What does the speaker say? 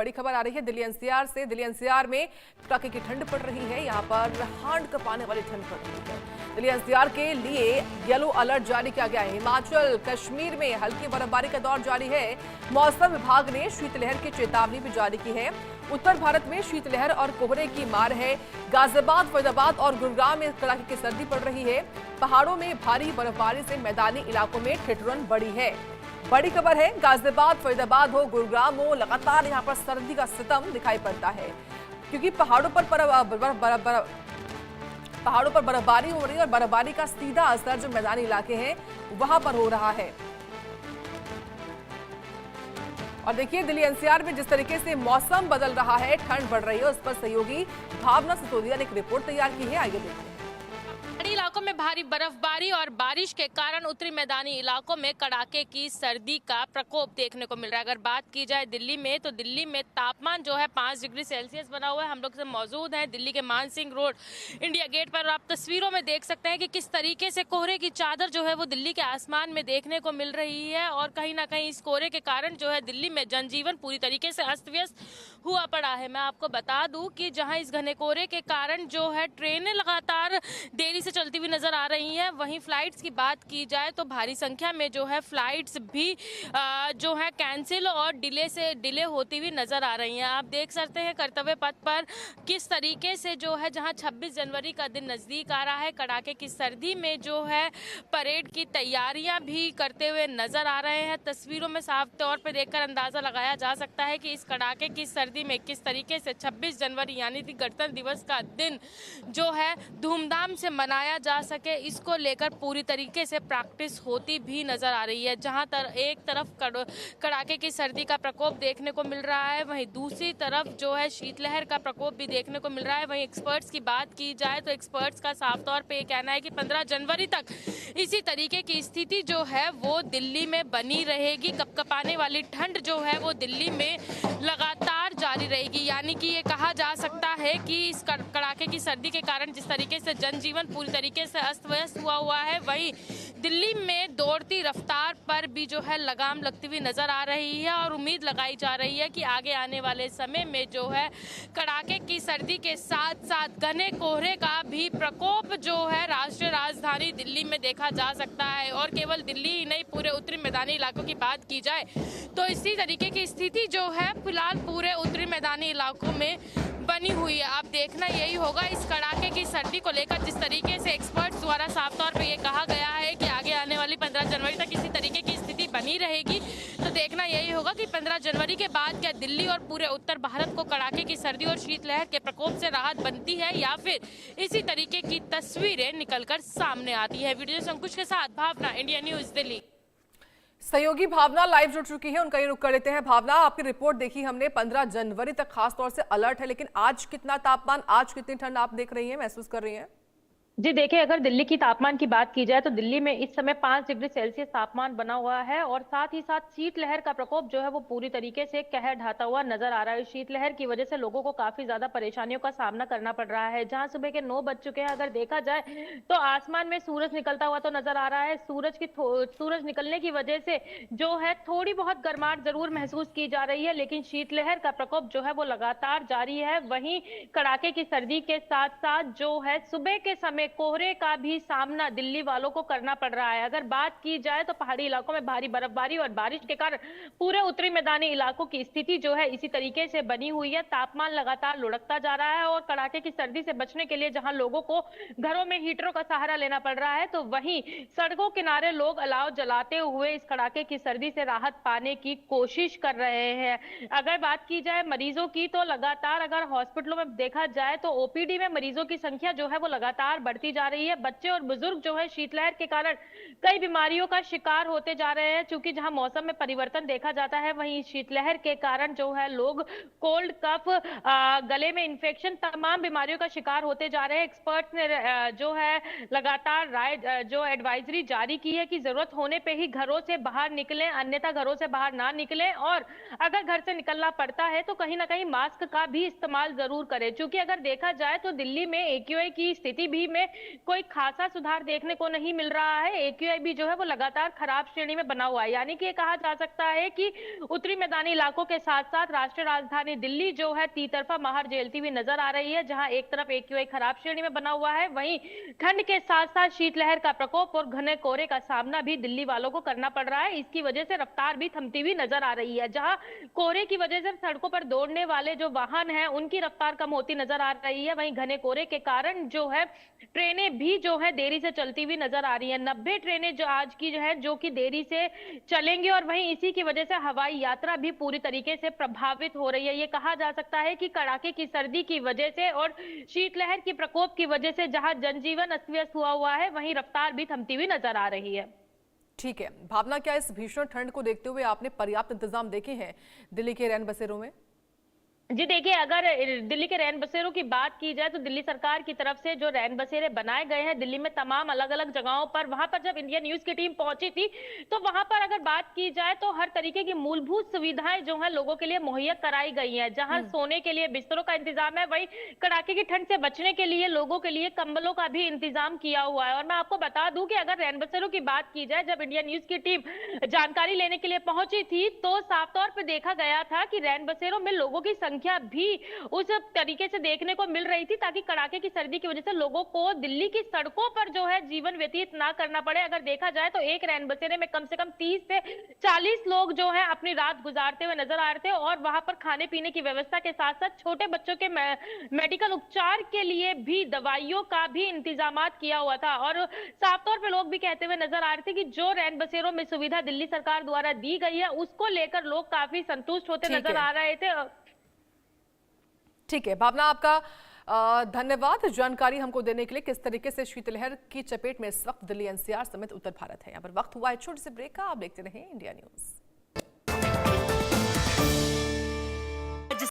बड़ी खबर आ रही है दिल्ली एनसीआर से। दिल्ली एनसीआर में कड़ाके की ठंड पड़ रही है। यहाँ पर हांड कपाने वाली ठंड पड़ रही है। दिल्ली एनसीआर के लिए येलो अलर्ट जारी किया गया है। हिमाचल कश्मीर में हल्की बर्फबारी का दौर जारी है। मौसम विभाग ने शीतलहर की चेतावनी भी जारी की है। उत्तर भारत में शीतलहर और कोहरे की मार है। गाजियाबाद, फरीदाबाद और गुरुग्राम में कड़ाके की सर्दी पड़ रही है। पहाड़ों में भारी बर्फबारी से मैदानी इलाकों में ठिठुरन बढ़ी है। बड़ी खबर है, गाजियाबाद, फरीदाबाद हो, गुरुग्राम हो, लगातार यहाँ पर सर्दी का सितम दिखाई पड़ता है, क्योंकि पहाड़ों पर बर्फबारी हो रही है और बर्फबारी का सीधा असर जो मैदानी इलाके हैं वहां पर हो रहा है। और देखिए दिल्ली एनसीआर में जिस तरीके से मौसम बदल रहा है, ठंड बढ़ रही है, उस पर सहयोगी भावना सिसोदिया ने एक रिपोर्ट तैयार की है। आइए देखते हैं। पहाड़ी इलाकों में भारी बर्फबारी और बारिश के कारण उत्तरी मैदानी इलाकों में कड़ाके की सर्दी का प्रकोप देखने को मिल रहा है। अगर बात की जाए दिल्ली में, तो दिल्ली में तापमान जो है 5 डिग्री सेल्सियस बना हुआ है। हम लोग से मौजूद हैं दिल्ली के मानसिंह रोड इंडिया गेट पर। आप तस्वीरों में देख सकते हैं कि किस तरीके से कोहरे की चादर जो है वो दिल्ली के आसमान में देखने को मिल रही है। और कहीं ना कहीं इस कोहरे के कारण जो है दिल्ली में जनजीवन पूरी तरीके से अस्त व्यस्त हुआ पड़ा है। मैं आपको बता दूं कि जहां इस घने कोहरे के कारण जो है ट्रेनें लगातार देरी से चलती हुई नजर आ रही हैं, वहीं फ्लाइट्स की बात की जाए तो भारी संख्या में जो है फ्लाइट्स भी जो है कैंसिल और डिले होती हुई नजर आ रही हैं। आप देख सकते हैं कर्तव्य पथ पर किस तरीके से जो है जहां 26 जनवरी का दिन नजदीक आ रहा है, कड़ाके की सर्दी में जो है परेड की तैयारियां भी करते हुए नजर आ रहे हैं। तस्वीरों में साफ तौर पर देखकर अंदाजा लगाया जा सकता है कि इस कड़ाके की सर्दी में किस तरीके से 26 जनवरी यानी कि गणतंत्र दिवस का दिन जो है धूमधाम से मनाया जा सके, इसको लेकर पूरी तरीके से प्रैक्टिस होती भी नजर आ रही है। जहां एक तरफ कड़ाके की सर्दी का प्रकोप देखने को मिल रहा है, वहीं दूसरी तरफ जो है शीतलहर का प्रकोप भी देखने को मिल रहा है। वहीं एक्सपर्ट्स की बात की जाए तो एक्सपर्ट्स का साफ तौर पे ये कहना है कि 15 जनवरी तक इसी तरीके की स्थिति जो है वो दिल्ली में बनी रहेगी। कपकपाने वाली ठंड जो है वो दिल्ली में लगातार जारी रहेगी। यानी कि ये कहा जा सकता है कि इस कड़ाके की सर्दी के कारण जिस तरीके से जनजीवन पूरी तरीके से अस्त व्यस्त हुआ है, वहीं दिल्ली में दौड़ती रफ्तार पर भी जो है लगाम लगती हुई नजर आ रही है। और उम्मीद लगाई जा रही है कि आगे आने वाले समय में जो है कड़ाके की सर्दी के साथ साथ घने कोहरे का भी प्रकोप जो है राष्ट्रीय राजधानी दिल्ली में देखा जा सकता है। और केवल दिल्ली ही नहीं, पूरे उत्तरी मैदानी इलाकों की बात की जाए तो इसी तरीके की स्थिति जो है फिलहाल पूरे उत्तरी मैदानी इलाकों में बनी हुई है। अब देखना यही होगा इस कड़ाके की सर्दी को लेकर, जिस तरीके से एक्सपर्ट्स द्वारा साफ तौर पे ये कहा गया है कि आगे आने वाली 15 जनवरी तक इसी तरीके की स्थिति बनी रहेगी। तो देखना यही होगा कि 15 जनवरी के बाद क्या दिल्ली और पूरे उत्तर भारत को कड़ाके की सर्दी और शीतलहर के प्रकोप से राहत बनती है, या फिर इसी तरीके की तस्वीरें निकलकर सामने आती है। वीडियो संकुश के साथ भावना, इंडिया न्यूज दिल्ली। सहयोगी भावना लाइव जुड़ चुकी है, उनका ये रुख कर लेते हैं। भावना, आपकी रिपोर्ट देखी हमने, 15 जनवरी तक खास तौर से अलर्ट है, लेकिन आज कितना तापमान, आज कितनी ठंड आप देख रही हैं, महसूस कर रही हैं? जी देखिए, अगर दिल्ली की तापमान की बात की जाए तो दिल्ली में इस समय 5 डिग्री सेल्सियस तापमान बना हुआ है। और साथ ही साथ शीतलहर का प्रकोप जो है वो पूरी तरीके से कहर ढाता हुआ नजर आ रहा है। शीतलहर की वजह से लोगों को काफी ज्यादा परेशानियों का सामना करना पड़ रहा है। जहां सुबह के 9 बज चुके हैं, अगर देखा जाए तो आसमान में सूरज निकलता हुआ तो नजर आ रहा है। सूरज निकलने की वजह से जो है थोड़ी बहुत गर्माहट जरूर महसूस की जा रही है, लेकिन शीतलहर का प्रकोप जो है वो लगातार जारी है। वहीं कड़ाके की सर्दी के साथ साथ जो है सुबह के समय कोहरे का भी सामना दिल्ली वालों को करना पड़ रहा है। अगर बात की जाए तो पहाड़ी इलाकों में भारी बर्फबारी और बारिश के कारण पूरे उत्तरी मैदानी इलाकों की स्थिति जो है इसी तरीके से बनी हुई है। तापमान लगातार लुढ़कता जा रहा है और कड़ाके की सर्दी से बचने के लिए जहां लोगों को घरों में हीटरों का सहारा लेना पड़ रहा है, तो वहीं सड़कों किनारे लोग अलाव जलाते हुए इस कड़ाके की सर्दी से राहत पाने की कोशिश कर रहे हैं। अगर बात की जाए मरीजों की, तो लगातार अगर हॉस्पिटलों में देखा जाए तो ओपीडी में मरीजों की संख्या जो है वो लगातार बढ़ती जा रही है। बच्चे और बुजुर्ग जो है शीतलहर के कारण कई बीमारियों का शिकार होते जा रहे हैं, क्योंकि जहां मौसम में परिवर्तन देखा जाता है वहीं शीतलहर के कारण जो है लोग कोल्ड, कफ, गले में इन्फेक्शन, तमाम बीमारियों का शिकार होते जा रहे हैं। एक्सपर्ट्स ने जो है लगातार जो एडवाइजरी जारी की है कि जरूरत होने पे ही घरों से बाहर निकलें, अन्यथा घरों से बाहर ना निकलें। और अगर घर से निकलना पड़ता है तो कहीं ना कहीं मास्क का भी इस्तेमाल जरूर करें, क्योंकि अगर देखा जाए तो दिल्ली में एक्यूआई की स्थिति भी में कोई खासा सुधार देखने को नहीं मिल रहा है। एक्यूआई भी जो है वो लगातार खराब श्रेणी में बना हुआ है, यानी कि ये कहा जा सकता है कि उत्तरी मैदानी इलाकों के साथ साथ राष्ट्रीय राजधानी दिल्ली जो है तीतरफा महार झेलती हुई नजर आ रही है, जहां एक तरफ एक्यूआई खराब श्रेणी में बना हुआ है, वहीं ठंड के साथ साथ शीतलहर का प्रकोप और घने कोहरे का सामना भी दिल्ली वालों को करना पड़ रहा है। इसकी वजह से रफ्तार भी थमती हुई नजर आ रही है, जहां कोहरे की वजह से सड़कों पर दौड़ने वाले जो वाहन हैं उनकी रफ्तार कम होती नजर आ रही है। वहीं घने कोहरे के कारण जो है ट्रेनें भी जो है देरी से चलती हुई नजर आ रही है। 90 ट्रेनें जो आज की जो है जो कि देरी से चलेंगी और वहीं इसी की वजह से हवाई यात्रा भी पूरी तरीके से प्रभावित हो रही है। ये कहा जा सकता है कि कड़ाके की सर्दी की वजह से और शीतलहर की प्रकोप की वजह से जहां जनजीवन अस्त व्यस्त हुआ है, वहीं रफ्तार भी थमती हुई नजर आ रही है। ठीक है भावना, क्या इस भीषण ठंड को देखते हुए आपने पर्याप्त इंतजाम देखे हैं दिल्ली के रैन बसेरों में? जी देखिए, अगर दिल्ली के रैन बसेरों की बात की जाए तो दिल्ली सरकार की तरफ से जो रैन बसेरे बनाए गए हैं दिल्ली में तमाम अलग अलग जगहों पर, वहां पर जब इंडिया न्यूज की टीम पहुंची थी तो वहां पर अगर बात की जाए तो हर तरीके की मूलभूत सुविधाएं जो है लोगों के लिए मुहैया कराई गई हैं। जहां सोने के लिए बिस्तरों का इंतजाम है, वहीं कड़ाके की ठंड से बचने के लिए लोगों के लिए कंबलों का भी इंतजाम किया हुआ है। और मैं आपको बता दूं कि अगर रैन बसेरों की बात की जाए, जब इंडिया न्यूज की टीम जानकारी लेने के लिए पहुंची थी तो साफ तौर पर देखा गया था कि रैन बसेरों में लोगों की संख्या भी उस तरीके से देखने को मिल रही थी ताकि कड़ाके की सर्दी की वजह से लोगों को दिल्ली की सड़कों पर जो है जीवन व्यतीत ना करना पड़े। अगर देखा जाए तो एक रैन बसेरे में कम से कम 30 से 40 लोग जो है अपनी रात गुजारते हुए नजर आ रहे थे और वहां पर खाने पीने की व्यवस्था के साथ साथ छोटे बच्चों के मेडिकल उपचार के लिए भी दवाइयों का भी इंतजाम किया हुआ था। और साफ तौर पर लोग भी कहते हुए नजर आ रहे थे कि जो रैन बसेरों में सुविधा दिल्ली सरकार द्वारा दी गई है उसको लेकर लोग काफी संतुष्ट होते नजर आ रहे थे। ठीक है भावना, आपका धन्यवाद जानकारी हमको देने के लिए। किस तरीके से शीतलहर की चपेट में इस वक्त दिल्ली एनसीआर समेत उत्तर भारत है। यहाँ पर वक्त हुआ है छोटे से ब्रेक का, आप देखते रहें इंडिया न्यूज।